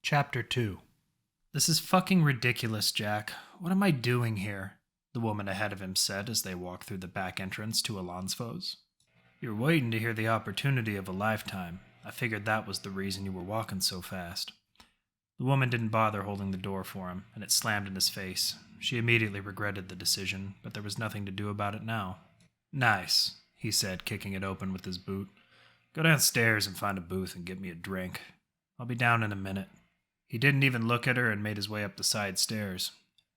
Chapter 2. "This is fucking ridiculous, Jack. What am I doing here?" the woman ahead of him said as they walked through the back entrance to Alonso's. "You're waiting to hear the opportunity of a lifetime. I figured that was the reason you were walking so fast." The woman didn't bother holding the door for him, and it slammed in his face. She immediately regretted the decision, but there was nothing to do about it now. "Nice," he said, kicking it open with his boot. "Go downstairs and find a booth and get me a drink. I'll be down in a minute." He didn't even look at her and made his way up the side stairs.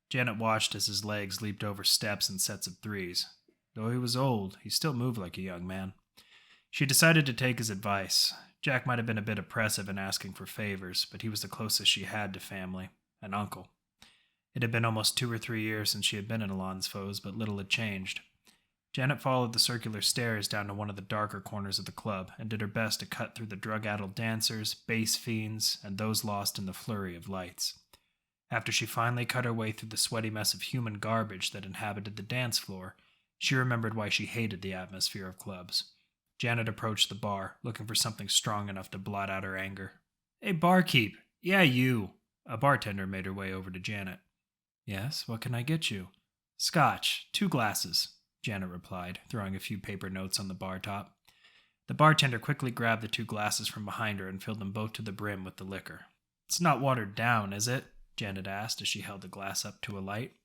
Janet watched as his legs leaped over steps in sets of threes. Though he was old, he still moved like a young man. She decided to take his advice. Jack might have been a bit oppressive in asking for favors, but he was the closest she had to family, an uncle. It had been almost 2 or 3 years since she had been in Alonso's, but little had changed. Janet followed the circular stairs down to one of the darker corners of the club and did her best to cut through the drug-addled dancers, bass fiends, and those lost in the flurry of lights. After she finally cut her way through the sweaty mess of human garbage that inhabited the dance floor, she remembered why she hated the atmosphere of clubs. Janet approached the bar, looking for something strong enough to blot out her anger. "Hey, barkeep! Yeah, you!" A bartender made her way over to Janet. "Yes, what can I get you?" "Scotch, 2 glasses," Janet replied, throwing a few paper notes on the bar top. The bartender quickly grabbed the 2 glasses from behind her and filled them both to the brim with the liquor. "It's not watered down, is it?" Janet asked as she held the glass up to a light.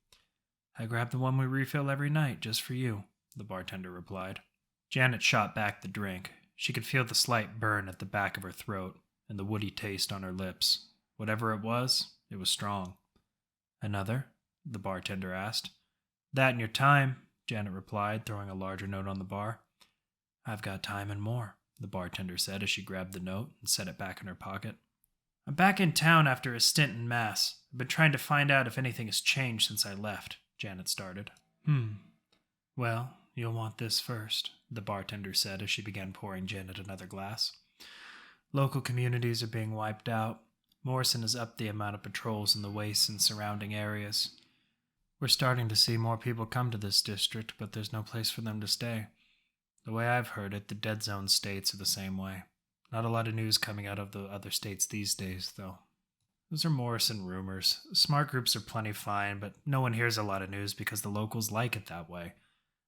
"I grab the one we refill every night, just for you," the bartender replied. Janet shot back the drink. She could feel the slight burn at the back of her throat and the woody taste on her lips. Whatever it was strong. "Another?" the bartender asked. "That and your time," Janet replied, throwing a larger note on the bar. "I've got time and more," the bartender said as she grabbed the note and set it back in her pocket. "I'm back in town after a stint in Mass. I've been trying to find out if anything has changed since I left," Janet started. Well, you'll want this first," the bartender said as she began pouring Janet another glass. "Local communities are being wiped out. Morrison has upped the amount of patrols in the wastes and surrounding areas. We're starting to see more people come to this district, but there's no place for them to stay. The way I've heard it, the dead zone states are the same way. Not a lot of news coming out of the other states these days, though. Those are Morrison rumors. Smart groups are plenty fine, but no one hears a lot of news because the locals like it that way.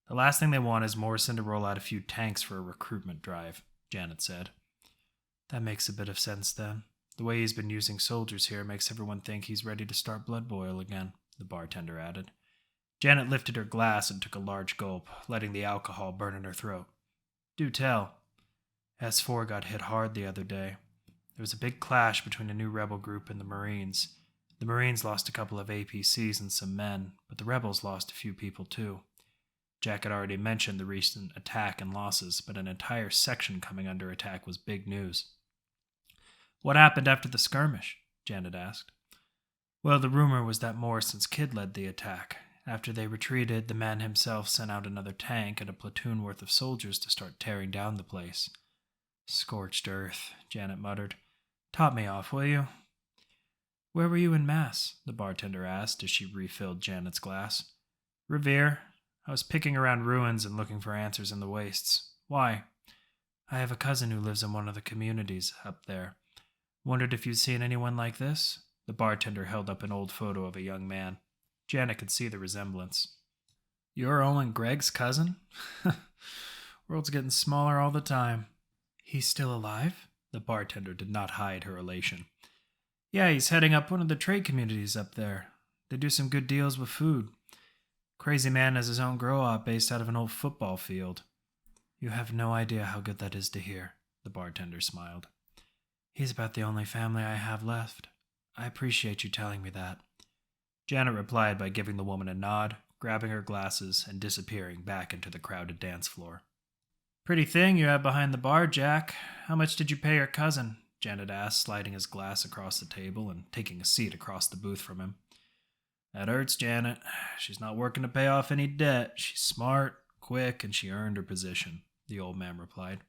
The last thing they want is Morrison to roll out a few tanks for a recruitment drive," Janet said. "That makes a bit of sense, then. The way he's been using soldiers here makes everyone think he's ready to start blood boil again," the bartender added. Janet lifted her glass and took a large gulp, letting the alcohol burn in her throat. "Do tell." "S4 got hit hard the other day. There was a big clash between a new rebel group and the Marines. The Marines lost a couple of APCs and some men, but the rebels lost a few people too. Jack had already mentioned the recent attack and losses, but an entire section coming under attack was big news." "What happened after the skirmish?" Janet asked. "Well, the rumor was that Morrison's kid led the attack. After they retreated, the man himself sent out another tank and a platoon worth of soldiers to start tearing down the place." "Scorched earth," Janet muttered. "Top me off, will you?" "Where were you in Mass?" the bartender asked as she refilled Janet's glass. "Revere. I was picking around ruins and looking for answers in the wastes. Why?" "I have a cousin who lives in one of the communities up there. Wondered if you'd seen anyone like this?" The bartender held up an old photo of a young man. Janet could see the resemblance. "You're Owen Gregg's cousin? World's getting smaller all the time." "He's still alive?" The bartender did not hide her elation. "Yeah, he's heading up one of the trade communities up there. They do some good deals with food. Crazy man has his own grow-op based out of an old football field." "You have no idea how good that is to hear," the bartender smiled. "He's about the only family I have left. I appreciate you telling me that." Janet replied by giving the woman a nod, grabbing her glasses, and disappearing back into the crowded dance floor. "Pretty thing you have behind the bar, Jack. How much did you pay your cousin?" Janet asked, sliding his glass across the table and taking a seat across the booth from him. "That hurts, Janet. She's not working to pay off any debt. She's smart, quick, and she earned her position," the old man replied.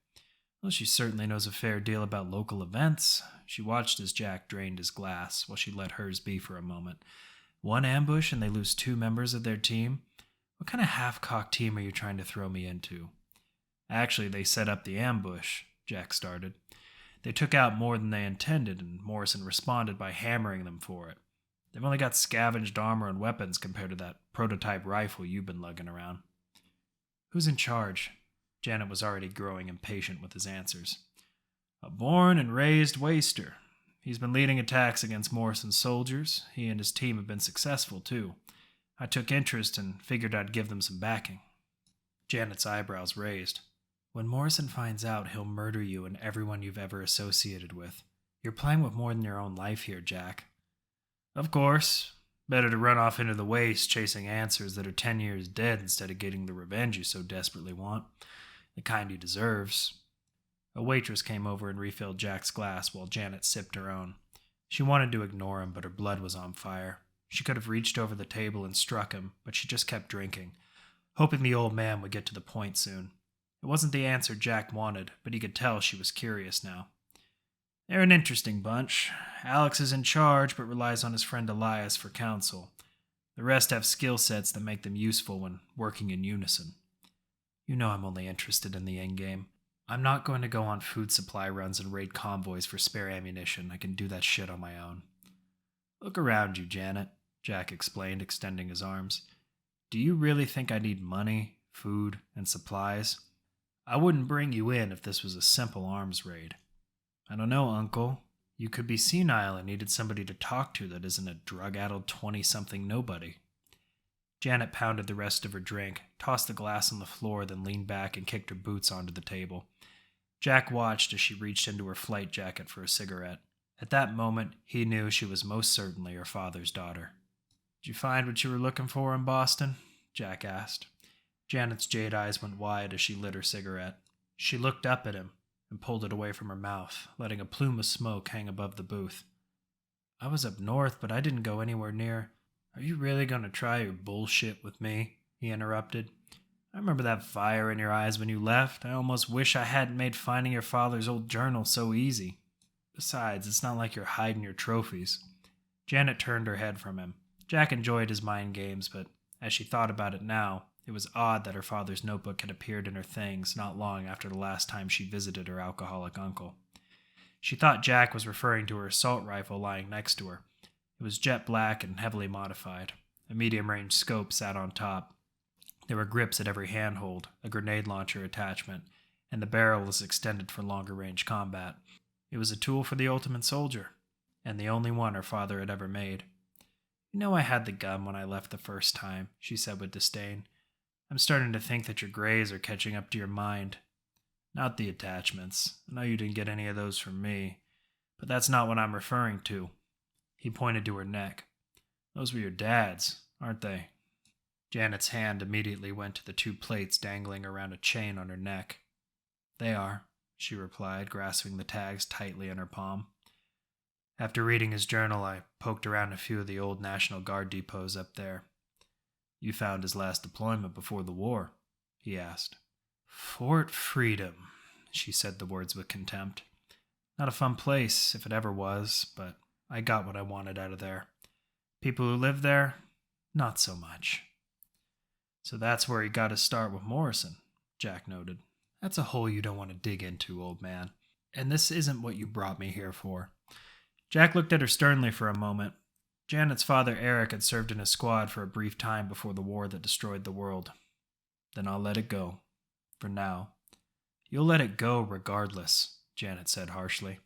"Well, she certainly knows a fair deal about local events." She watched as Jack drained his glass while she let hers be for a moment. "One ambush and they lose 2 members of their team? What kind of half-cocked team are you trying to throw me into?" "Actually, they set up the ambush," Jack started. They took out more than they intended, and Morrison responded by hammering them for it. They've only got scavenged armor and weapons compared to that prototype rifle you've been lugging around. Who's in charge? Janet was already growing impatient with his answers. A born and raised waster. He's been leading attacks against Morrison's soldiers. He and his team have been successful, too. I took interest and figured I'd give them some backing. Janet's eyebrows raised. When Morrison finds out, he'll murder you and everyone you've ever associated with. You're playing with more than your own life here, Jack. Of course. Better to run off into the waste chasing answers that are 10 years dead instead of getting the revenge you so desperately want. The kind he deserves. A waitress came over and refilled Jack's glass while Janet sipped her own. She wanted to ignore him, but her blood was on fire. She could have reached over the table and struck him, but she just kept drinking, hoping the old man would get to the point soon. It wasn't the answer Jack wanted, but he could tell she was curious now. They're an interesting bunch. Alex is in charge, but relies on his friend Elias for counsel. The rest have skill sets that make them useful when working in unison. You know I'm only interested in the endgame. I'm not going to go on food supply runs and raid convoys for spare ammunition. I can do that shit on my own. Look around you, Janet, Jack explained, extending his arms. Do you really think I need money, food, and supplies? I wouldn't bring you in if this was a simple arms raid. I don't know, Uncle. You could be senile and needed somebody to talk to that isn't a drug-addled 20-something nobody. Janet pounded the rest of her drink, tossed the glass on the floor, then leaned back and kicked her boots onto the table. Jack watched as she reached into her flight jacket for a cigarette. At that moment, he knew she was most certainly her father's daughter. Did you find what you were looking for in Boston? Jack asked. Janet's jade eyes went wide as she lit her cigarette. She looked up at him and pulled it away from her mouth, letting a plume of smoke hang above the booth. I was up north, but I didn't go anywhere near. Are you really going to try your bullshit with me? He interrupted. I remember that fire in your eyes when you left. I almost wish I hadn't made finding your father's old journal so easy. Besides, it's not like you're hiding your trophies. Janet turned her head from him. Jack enjoyed his mind games, but as she thought about it now, it was odd that her father's notebook had appeared in her things not long after the last time she visited her alcoholic uncle. She thought Jack was referring to her assault rifle lying next to her. It was jet black and heavily modified. A medium-range scope sat on top. There were grips at every handhold, a grenade launcher attachment, and the barrel was extended for longer-range combat. It was a tool for the ultimate soldier, and the only one her father had ever made. You know I had the gun when I left the first time, she said with disdain. I'm starting to think that your grays are catching up to your mind. Not the attachments. I know you didn't get any of those from me, but that's not what I'm referring to. He pointed to her neck. Those were your dad's, aren't they? Janet's hand immediately went to the two plates dangling around a chain on her neck. They are, she replied, grasping the tags tightly in her palm. After reading his journal, I poked around a few of the old National Guard depots up there. You found his last deployment before the war? He asked. Fort Freedom, she said the words with contempt. Not a fun place, if it ever was, but I got what I wanted out of there. People who live there, not so much. So that's where he got his start with Morrison, Jack noted. That's a hole you don't want to dig into, old man. And this isn't what you brought me here for. Jack looked at her sternly for a moment. Janet's father, Eric, had served in his squad for a brief time before the war that destroyed the world. Then I'll let it go. For now. You'll let it go regardless, Janet said harshly.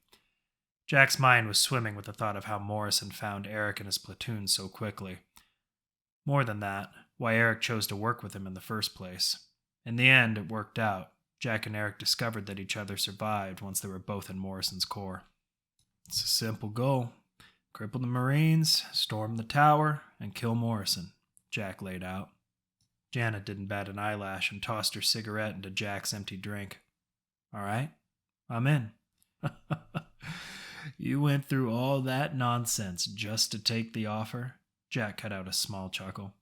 Jack's mind was swimming with the thought of how Morrison found Eric and his platoon so quickly. More than that, why Eric chose to work with him in the first place. In the end, it worked out. Jack and Eric discovered that each other survived once they were both in Morrison's corps. It's a simple goal. Cripple the Marines, storm the tower, and kill Morrison, Jack laid out. Janet didn't bat an eyelash and tossed her cigarette into Jack's empty drink. All right, I'm in. You went through all that nonsense just to take the offer? Jack cut out a small chuckle.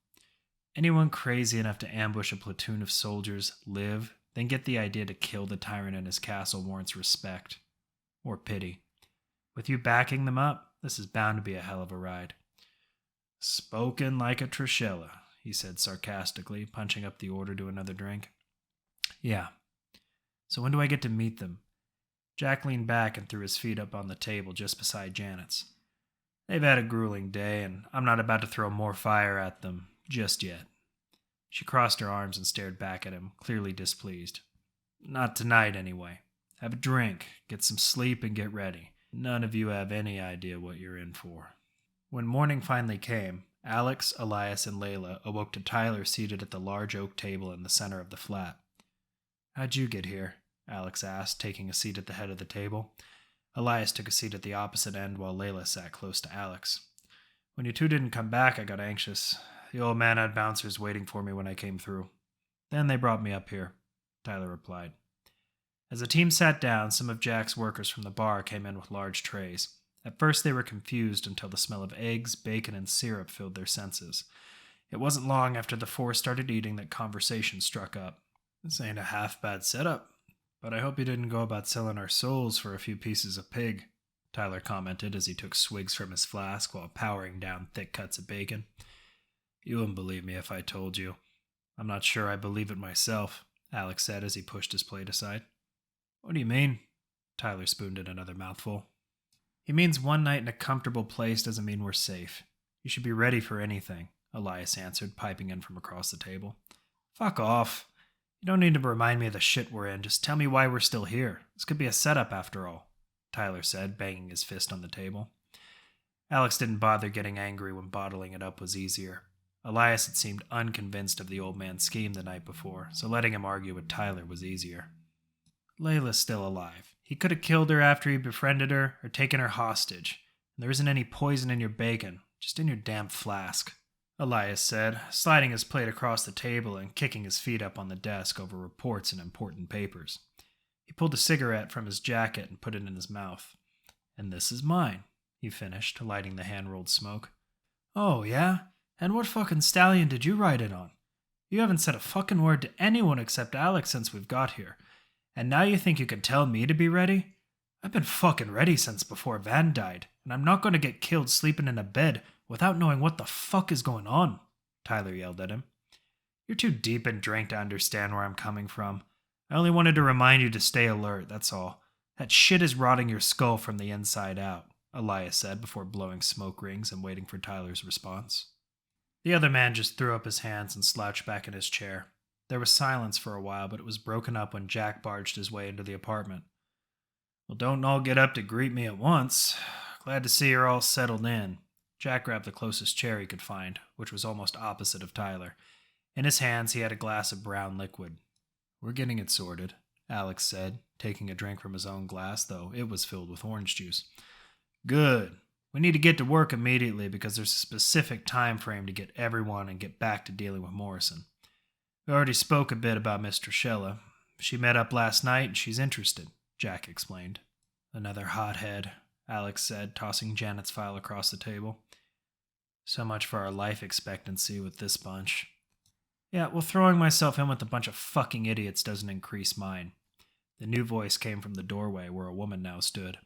Anyone crazy enough to ambush a platoon of soldiers, live, then get the idea to kill the tyrant in his castle warrants respect. Or pity. With you backing them up, this is bound to be a hell of a ride. Spoken like a Trishella, he said sarcastically, punching up the order to another drink. Yeah. So when do I get to meet them? Jack leaned back and threw his feet up on the table just beside Janet's. They've had a grueling day, and I'm not about to throw more fire at them just yet. She crossed her arms and stared back at him, clearly displeased. Not tonight, anyway. Have a drink, get some sleep, and get ready. None of you have any idea what you're in for. When morning finally came, Alex, Elias, and Layla awoke to Tyler seated at the large oak table in the center of the flat. How'd you get here? Alex asked, taking a seat at the head of the table. Elias took a seat at the opposite end while Layla sat close to Alex. When you two didn't come back, I got anxious. The old man had bouncers waiting for me when I came through. Then they brought me up here, Tyler replied. As the team sat down, some of Jack's workers from the bar came in with large trays. At first they were confused until the smell of eggs, bacon, and syrup filled their senses. It wasn't long after the four started eating that conversation struck up. This ain't a half-bad setup, but I hope you didn't go about selling our souls for a few pieces of pig, Tyler commented as he took swigs from his flask while powering down thick cuts of bacon. You wouldn't believe me if I told you. I'm not sure I believe it myself, Alex said as he pushed his plate aside. What do you mean? Tyler spooned in another mouthful. He means one night in a comfortable place doesn't mean we're safe. You should be ready for anything, Elias answered, piping in from across the table. Fuck off. You don't need to remind me of the shit we're in. Just tell me why we're still here. This could be a setup after all, Tyler said, banging his fist on the table. Alex didn't bother getting angry when bottling it up was easier. Elias had seemed unconvinced of the old man's scheme the night before, so letting him argue with Tyler was easier. Layla's still alive. He could have killed her after he befriended her, or taken her hostage. And there isn't any poison in your bacon, just in your damn flask, Elias said, sliding his plate across the table and kicking his feet up on the desk over reports and important papers. He pulled a cigarette from his jacket and put it in his mouth. And this is mine, he finished, lighting the hand-rolled smoke. Oh, yeah? And what fucking stallion did you ride it on? You haven't said a fucking word to anyone except Alex since we've got here. And now you think you can tell me to be ready? I've been fucking ready since before Van died, and I'm not going to get killed sleeping in a bed without knowing what the fuck is going on, Tyler yelled at him. You're too deep in drink to understand where I'm coming from. I only wanted to remind you to stay alert, that's all. That shit is rotting your skull from the inside out, Elias said before blowing smoke rings and waiting for Tyler's response. The other man just threw up his hands and slouched back in his chair. There was silence for a while, but it was broken up when Jack barged his way into the apartment. Well, don't all get up to greet me at once. Glad to see you're all settled in. Jack grabbed the closest chair he could find, which was almost opposite of Tyler. In his hands, he had a glass of brown liquid. We're getting it sorted, Alex said, taking a drink from his own glass, though it was filled with orange juice. Good. We need to get to work immediately because there's a specific time frame to get everyone and get back to dealing with Morrison. We already spoke a bit about Miss Trishella. She met up last night and she's interested, Jack explained. Another hothead, Alex said, tossing Janet's file across the table. So much for our life expectancy with this bunch. Yeah, well, throwing myself in with a bunch of fucking idiots doesn't increase mine. The new voice came from the doorway where a woman now stood.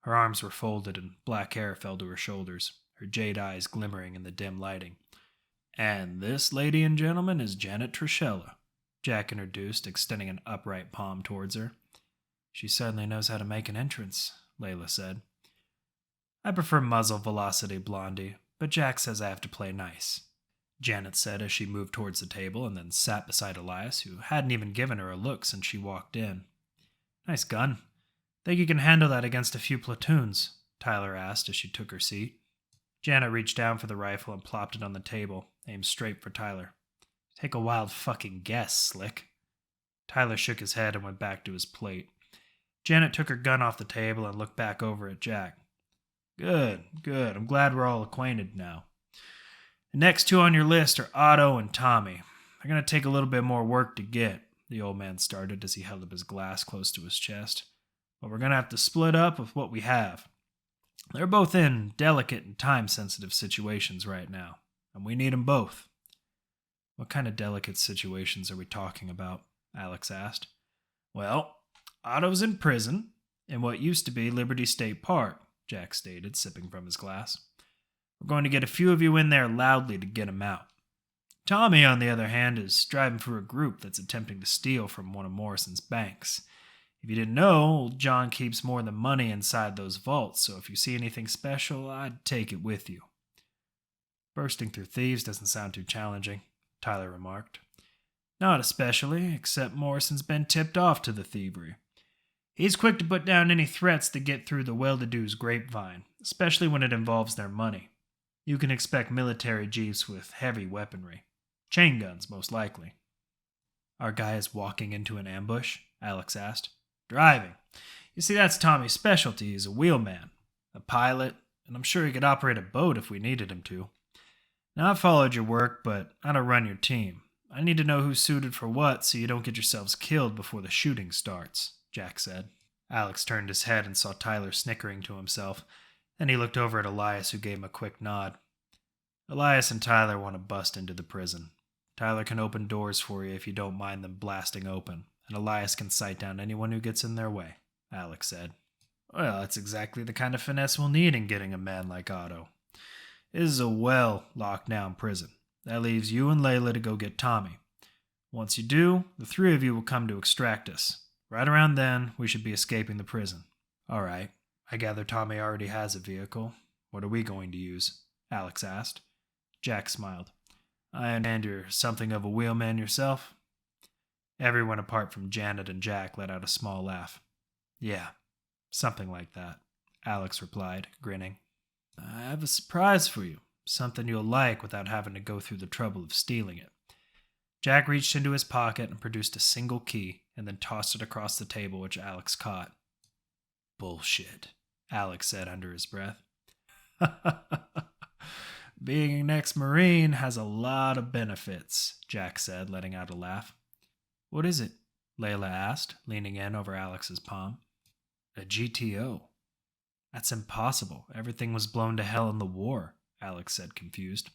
Her arms were folded and black hair fell to her shoulders, her jade eyes glimmering in the dim lighting. And this, lady and gentleman, is Janet Trishella, Jack introduced, extending an upright palm towards her. She certainly knows how to make an entrance, Layla said. I prefer muzzle velocity, Blondie, but Jack says I have to play nice, Janet said as she moved towards the table and then sat beside Elias, who hadn't even given her a look since she walked in. Nice gun. Think you can handle that against a few platoons? Tyler asked as she took her seat. Janet reached down for the rifle and plopped it on the table, aimed straight for Tyler. Take a wild fucking guess, Slick. Tyler shook his head and went back to his plate. Janet took her gun off the table and looked back over at Jack. Good. I'm glad we're all acquainted now. The next two on your list are Otto and Tommy. They're going to take a little bit more work to get, the old man started as he held up his glass close to his chest. But we're going to have to split up with what we have. They're both in delicate and time-sensitive situations right now, and we need them both. What kind of delicate situations are we talking about? Alex asked. Well, Otto's in prison in what used to be Liberty State Park, Jack stated, sipping from his glass. We're going to get a few of you in there loudly to get him out. Tommy, on the other hand, is driving for a group that's attempting to steal from one of Morrison's banks. If you didn't know, old John keeps more than money inside those vaults, so if you see anything special, I'd take it with you. Bursting through thieves doesn't sound too challenging, Tyler remarked. Not especially, except Morrison's been tipped off to the thievery. He's quick to put down any threats that get through the well-to-do's grapevine, especially when it involves their money. You can expect military jeeps with heavy weaponry. Chain guns, most likely. Our guy is walking into an ambush? Alex asked. Driving. You see, that's Tommy's specialty. He's a wheelman, a pilot, and I'm sure he could operate a boat if we needed him to. Now, I've followed your work, but I don't run your team. I need to know who's suited for what so you don't get yourselves killed before the shooting starts, Jack said. Alex turned his head and saw Tyler snickering to himself. Then he looked over at Elias, who gave him a quick nod. Elias and Tyler want to bust into the prison. Tyler can open doors for you if you don't mind them blasting open, and Elias can sight down anyone who gets in their way, Alex said. Well, that's exactly the kind of finesse we'll need in getting a man like Otto. This is a well-locked-down prison. That leaves you and Layla to go get Tommy. Once you do, the three of you will come to extract us. Right around then, we should be escaping the prison. All right. I gather Tommy already has a vehicle. What are we going to use? Alex asked. Jack smiled. I understand you're something of a wheelman yourself. Everyone apart from Janet and Jack let out a small laugh. Yeah, something like that, Alex replied, grinning. I have a surprise for you. Something you'll like without having to go through the trouble of stealing it. Jack reached into his pocket and produced a single key, and then tossed it across the table, which Alex caught. Bullshit, Alex said under his breath. Being an ex-Marine has a lot of benefits, Jack said, letting out a laugh. What is it? Layla asked, leaning in over Alex's palm. A GTO. That's impossible. Everything was blown to hell in the war, Alex said, confused.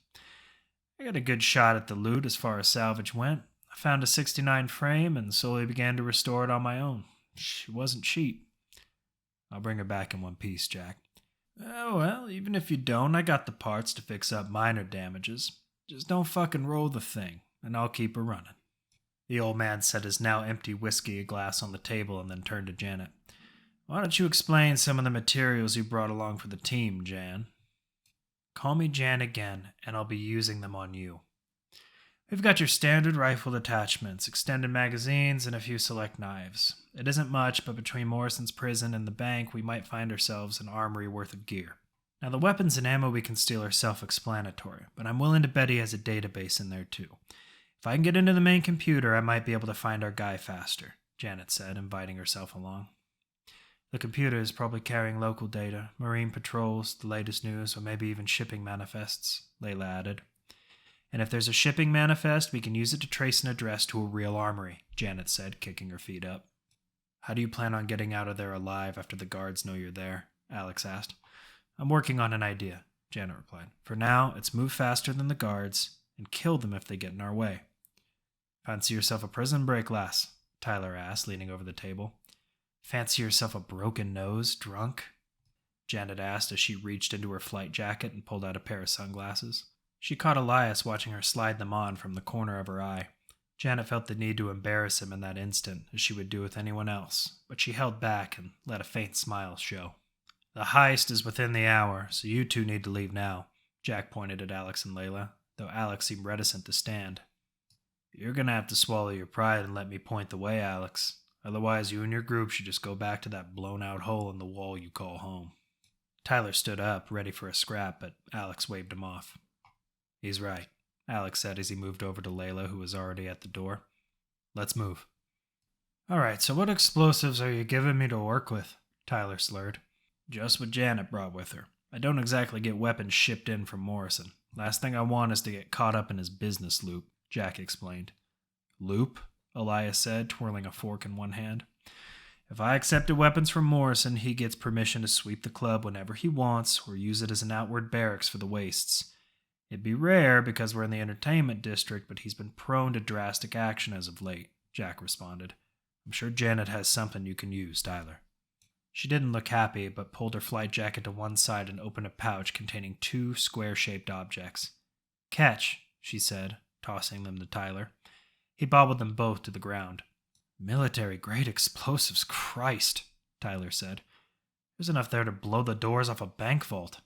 I got a good shot at the loot as far as salvage went. I found a 69 frame and slowly began to restore it on my own. It wasn't cheap. I'll bring her back in one piece, Jack. Oh, well, even if you don't, I got the parts to fix up minor damages. Just don't fucking roll the thing, and I'll keep her running. The old man set his now empty whiskey glass on the table and then turned to Janet. Why don't you explain some of the materials you brought along for the team, Jan? Call me Jan again, and I'll be using them on you. We've got your standard rifle attachments, extended magazines, and a few select knives. It isn't much, but between Morrison's prison and the bank, we might find ourselves an armory worth of gear. Now, the weapons and ammo we can steal are self-explanatory, but I'm willing to bet he has a database in there too. If I can get into the main computer, I might be able to find our guy faster, Janet said, inviting herself along. The computer is probably carrying local data, marine patrols, the latest news, or maybe even shipping manifests, Layla added. And if there's a shipping manifest, we can use it to trace an address to a real armory, Janet said, kicking her feet up. How do you plan on getting out of there alive after the guards know you're there? Alex asked. I'm working on an idea, Janet replied. For now, it's move faster than the guards and kill them if they get in our way. Fancy yourself a prison break, lass? Tyler asked, leaning over the table. Fancy yourself a broken nose, drunk? Janet asked as she reached into her flight jacket and pulled out a pair of sunglasses. She caught Elias watching her slide them on from the corner of her eye. Janet felt the need to embarrass him in that instant, as she would do with anyone else, but she held back and let a faint smile show. The heist is within the hour, so you two need to leave now, Jack pointed at Alex and Layla, though Alex seemed reticent to stand. You're gonna have to swallow your pride and let me point the way, Alex. Otherwise, you and your group should just go back to that blown-out hole in the wall you call home. Tyler stood up, ready for a scrap, but Alex waved him off. He's right, Alex said as he moved over to Layla, who was already at the door. Let's move. All right, so what explosives are you giving me to work with? Tyler slurred. Just what Janet brought with her. I don't exactly get weapons shipped in from Morrison. Last thing I want is to get caught up in his business loop, Jack explained. Loop? Elias said, twirling a fork in one hand. If I accepted weapons from Morrison, he gets permission to sweep the club whenever he wants or use it as an outward barracks for the wastes. It'd be rare because we're in the entertainment district, but he's been prone to drastic action as of late, Jack responded. I'm sure Janet has something you can use, Tyler. She didn't look happy, but pulled her flight jacket to one side and opened a pouch containing two square-shaped objects. Catch, she said, tossing them to Tyler. He bobbled them both to the ground. Military-grade explosives, Christ, Tyler said. There's enough there to blow the doors off a bank vault.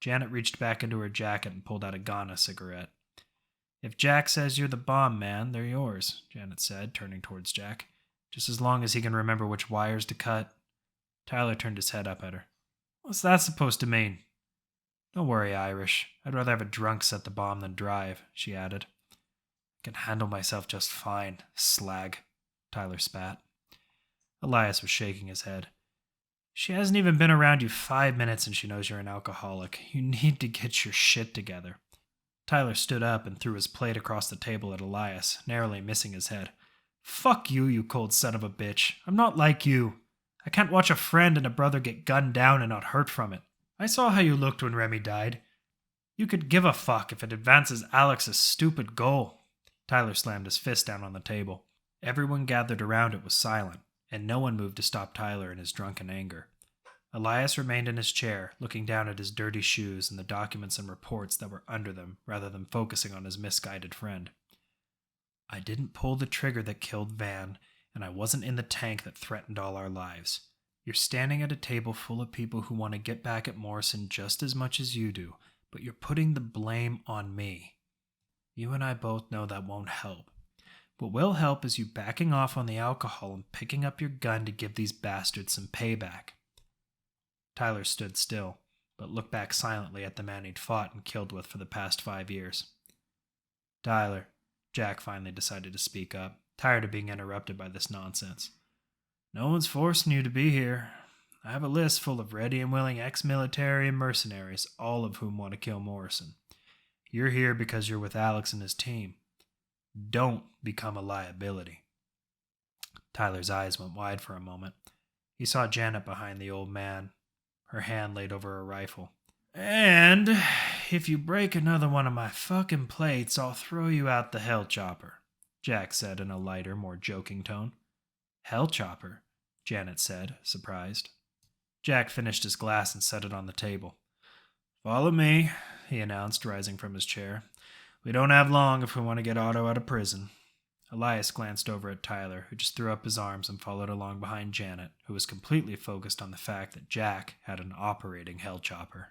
Janet reached back into her jacket and pulled out a Ghana cigarette. If Jack says you're the bomb man, they're yours, Janet said, turning towards Jack. Just as long as he can remember which wires to cut. Tyler turned his head up at her. What's that supposed to mean? Don't worry, Irish. I'd rather have a drunk set the bomb than drive, she added. I can handle myself just fine, slag, Tyler spat. Elias was shaking his head. She hasn't even been around you 5 minutes and she knows you're an alcoholic. You need to get your shit together. Tyler stood up and threw his plate across the table at Elias, narrowly missing his head. Fuck you, you cold son of a bitch. I'm not like you. I can't watch a friend and a brother get gunned down and not hurt from it. I saw how you looked when Remy died. You could give a fuck if it advances Alex's stupid goal. Tyler slammed his fist down on the table. Everyone gathered around it was silent, and no one moved to stop Tyler in his drunken anger. Elias remained in his chair, looking down at his dirty shoes and the documents and reports that were under them rather than focusing on his misguided friend. I didn't pull the trigger that killed Van, and I wasn't in the tank that threatened all our lives. You're standing at a table full of people who want to get back at Morrison just as much as you do, but you're putting the blame on me. You and I both know that won't help. What will help is you backing off on the alcohol and picking up your gun to give these bastards some payback. Tyler stood still, but looked back silently at the man he'd fought and killed with for the past 5 years. Tyler, Jack finally decided to speak up, tired of being interrupted by this nonsense. No one's forcing you to be here. I have a list full of ready and willing ex-military and mercenaries, all of whom want to kill Morrison. You're here because you're with Alex and his team. Don't become a liability. Tyler's eyes went wide for a moment. He saw Janet behind the old man, her hand laid over her rifle. And if you break another one of my fucking plates, I'll throw you out the hell chopper, Jack said in a lighter, more joking tone. Hell chopper, Janet said, surprised. Jack finished his glass and set it on the table. Follow me, he announced, rising from his chair. We don't have long if we want to get Otto out of prison. Elias glanced over at Tyler, who just threw up his arms and followed along behind Janet, who was completely focused on the fact that Jack had an operating hell chopper.